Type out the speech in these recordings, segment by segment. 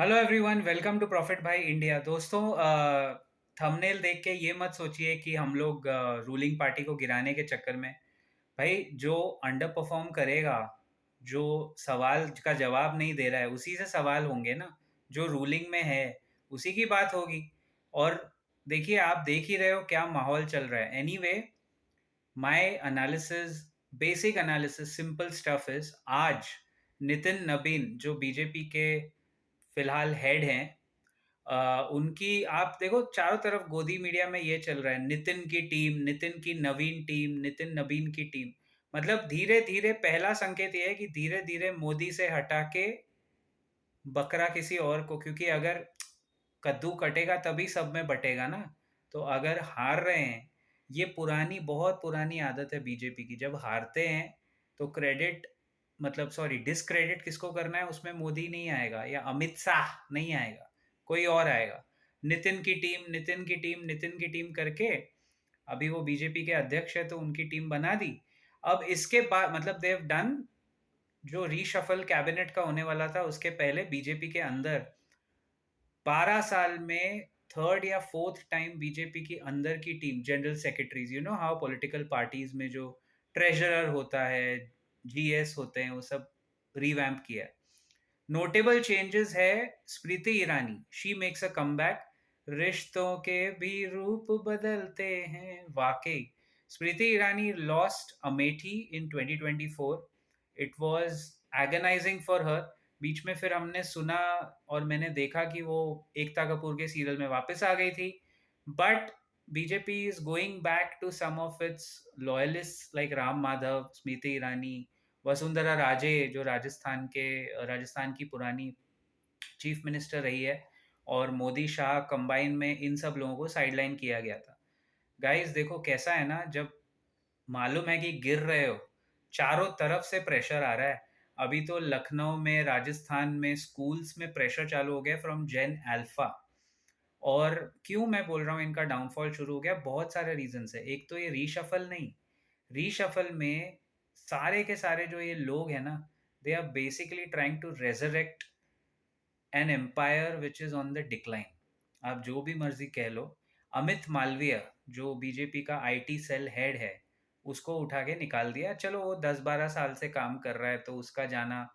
Hello everyone, welcome to profit भाई India. दोस्तों, thumbnail देख के ये मत सोचिए कि हम लोग रूलिंग पार्टी को गिराने के चक्कर में। भाई, जो अंडर परफॉर्म करेगा, जो सवाल का जवाब नहीं दे रहा है, उसी से सवाल होंगे ना। जो रूलिंग में है उसी की बात होगी। और देखिए, आप देख ही रहे हो क्या माहौल चल रहा है। Anyway, my analysis, basic analysis, simple stuff is, आज नितिन नबीन जो बीजेपी के फिलहाल हेड हैं, उनकी आप देखो, चारों तरफ गोदी मीडिया में ये चल रहा है, नितिन की टीम, नितिन की नवीन टीम, नितिन नवीन की टीम। मतलब धीरे धीरे पहला संकेत ये है कि धीरे धीरे मोदी से हटा के बकरा किसी और को, क्योंकि अगर कद्दू कटेगा तभी सब में बटेगा ना। तो अगर हार रहे हैं, ये पुरानी, बहुत पुरानी आदत है बीजेपी की, जब हारते हैं तो क्रेडिट, मतलब सॉरी, डिसक्रेडिट किसको करना है, उसमें मोदी नहीं आएगा या अमित शाह नहीं आएगा, कोई और आएगा। नितिन की टीम, नितिन की टीम, नितिन की टीम करके अभी वो बीजेपी के अध्यक्ष है तो उनकी टीम बना दी। अब इसके बाद मतलब देव डन, जो रीशफल कैबिनेट का होने वाला था उसके पहले बीजेपी के अंदर 12 साल में थर्ड या फोर्थ टाइम बीजेपी की अंदर की team, general secretaries, you know how political parties में जो ट्रेजरर होता है, जीएस होते हैं, वो सब रिवैम्प किया है। नोटेबल चेंजेस है, Smriti Irani, she makes a comeback. रिश्तों के भी रूप बदलते हैं, वाकई। Smriti Irani lost Amethi in 2024। It was agonising for her. बीच में फिर हमने सुना और मैंने देखा कि वो एकता कपूर के सीरियल में वापस आ गई थी। But BJP is going back to some of its loyalist like Ram Madhav, Smriti Irani, Vasundhara Raje जो राजस्थान की पुरानी चीफ मिनिस्टर रही है, और मोदी शाह कंबाइन में इन सब लोगों को साइडलाइन किया गया था। गाइस देखो कैसा है ना, जब मालूम है कि गिर रहे हो, चारों तरफ से प्रेशर आ रहा है। अभी तो लखनऊ में, राजस्थान में स्कूल्स में प्रेशर चालू हो गया फ्रॉम जेन अल्फा। और क्यों मैं बोल रहा हूँ इनका डाउनफॉल शुरू हो गया, बहुत सारे रीजन है। एक तो ये रीशफल नहीं, रीशफल में सारे के सारे जो ये लोग हैं ना, they are basically trying to resurrect an empire which is on the decline. आप जो भी मर्जी कह लो। अमित मालवीय जो बीजेपी का आईटी सेल हेड है, उसको उठा के निकाल दिया। चलो, वो 10-12 साल से काम कर रहा है तो उसका जाना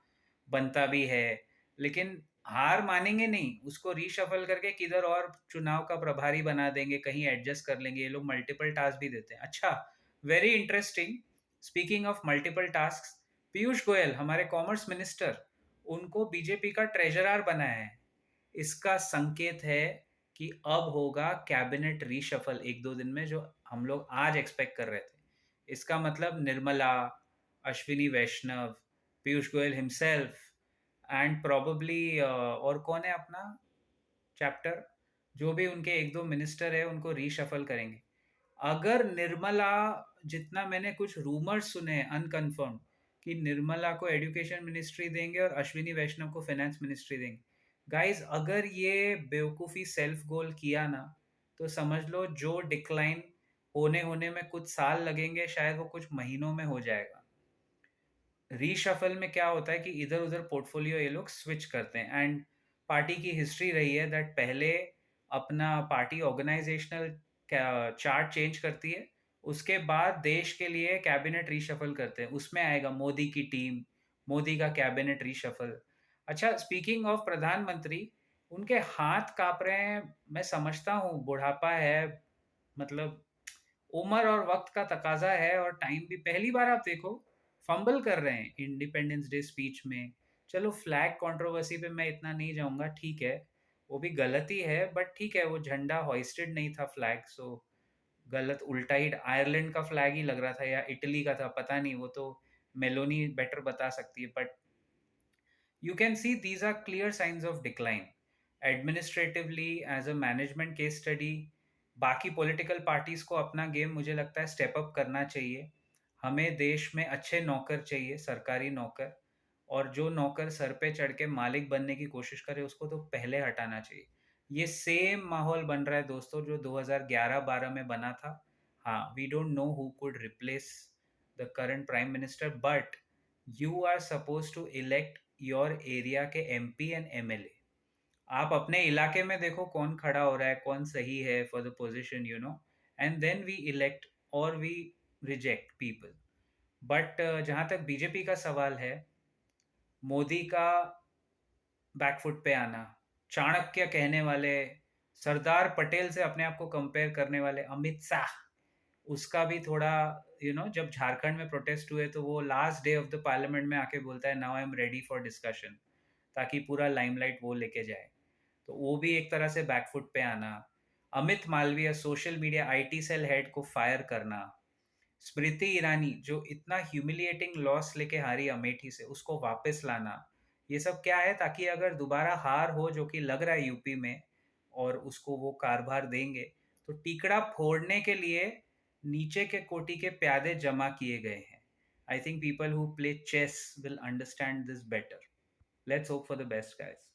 बनता भी है, लेकिन हार मानेंगे नहीं। उसको रीशफल करके किधर और चुनाव का प्रभारी बना देंगे, कहीं एडजस्ट कर लेंगे। ये लोग मल्टीपल टास्क भी देते हैं। अच्छा, very interesting, speaking of multiple task, Piyush Goyal हमारे कॉमर्स मिनिस्टर, उनको बीजेपी का ट्रेजरर बनाया है। इसका संकेत है कि अब होगा कैबिनेट रीशफल एक दो दिन में, जो हम लोग आज एक्सपेक्ट कर रहे थे। इसका मतलब Nirmala, Ashwini Vaishnaw, Piyush Goyal himself, and probably और कौन है अपना चैप्टर, जो भी उनके एक दो मिनिस्टर है उनको रीशफल करेंगे। अगर निर्मला, जितना मैंने कुछ रूमर्स सुने अनकंफर्म, कि निर्मला को एजुकेशन मिनिस्ट्री देंगे और अश्विनी वैष्णव को फाइनेंस मिनिस्ट्री देंगे। गाइस, अगर ये बेवकूफ़ी सेल्फ गोल किया ना, तो समझ लो जो डिक्लाइन होने होने में कुछ साल लगेंगे, शायद वो कुछ महीनों में हो जाएगा। रीशफल में क्या होता है कि इधर उधर पोर्टफोलियो ये लोग स्विच करते हैं। एंड पार्टी की हिस्ट्री रही है दैट पहले अपना पार्टी ऑर्गेनाइजेशनल चार्ट चेंज करती है, उसके बाद देश के लिए कैबिनेट रीशफल करते हैं। उसमें आएगा मोदी की टीम, मोदी का कैबिनेट रीशफल। अच्छा, स्पीकिंग ऑफ प्रधानमंत्री, उनके हाथ कांप रहे हैं। मैं समझता हूँ बुढ़ापा है, मतलब उम्र और वक्त का तकाजा है, और टाइम भी। पहली बार आप देखो फंबल कर रहे हैं इंडिपेंडेंस डे स्पीच में। चलो, फ्लैग कंट्रोवर्सी पे मैं इतना नहीं जाऊंगा, ठीक है, वो भी गलती है, बट ठीक है, वो झंडा हॉइस्टेड नहीं था फ्लैग, सो गलत, उल्टा ही आयरलैंड का फ्लैग ही लग रहा था या इटली का था, पता नहीं, वो तो मेलोनी बेटर बता सकती है। But you can see these are clear signs of decline administratively as a management case study। बाकी पॉलिटिकल पार्टीज को अपना गेम मुझे लगता है स्टेप अप करना चाहिए। हमें देश में अच्छे नौकर चाहिए, सरकारी नौकर। और जो नौकर सर पे चढ़ के मालिक बनने की कोशिश करे, उसको तो पहले हटाना चाहिए। ये सेम माहौल बन रहा है दोस्तों जो 2011-12 में बना था। हाँ, we don't know who could replace the current prime minister, but you are suppose to elect your area के एमपी एंड एमएलए। आप अपने इलाके में देखो कौन खड़ा हो रहा है, कौन सही है for the position, and then we elect और वी रिजेक्ट पीपल। बट जहाँ तक बीजेपी का सवाल है, मोदी का बैकफुट पे आना, चाणक्य कहने वाले, सरदार पटेल से अपने आप को कंपेयर करने वाले अमित शाह, उसका भी थोड़ा जब झारखंड में प्रोटेस्ट हुए तो वो last day of the parliament में आके बोलता है, now I am ready for discussion, ताकि पूरा लाइमलाइट वो लेके जाए। तो वो भी एक तरह से बैकफुट पे आना। Amit Malviya social media IT cell head को फायर करना। स्मृति ईरानी जो इतना ह्यूमिलिएटिंग लॉस लेके हारी अमेठी से, उसको वापस लाना। ये सब क्या है, ताकि अगर दोबारा हार हो, जो कि लग रहा है यूपी में, और उसको वो कारभार देंगे, तो टिकड़ा फोड़ने के लिए नीचे के कोटि के प्यादे जमा किए गए हैं। I think people who play chess will understand this better. Let's hope for the best guys.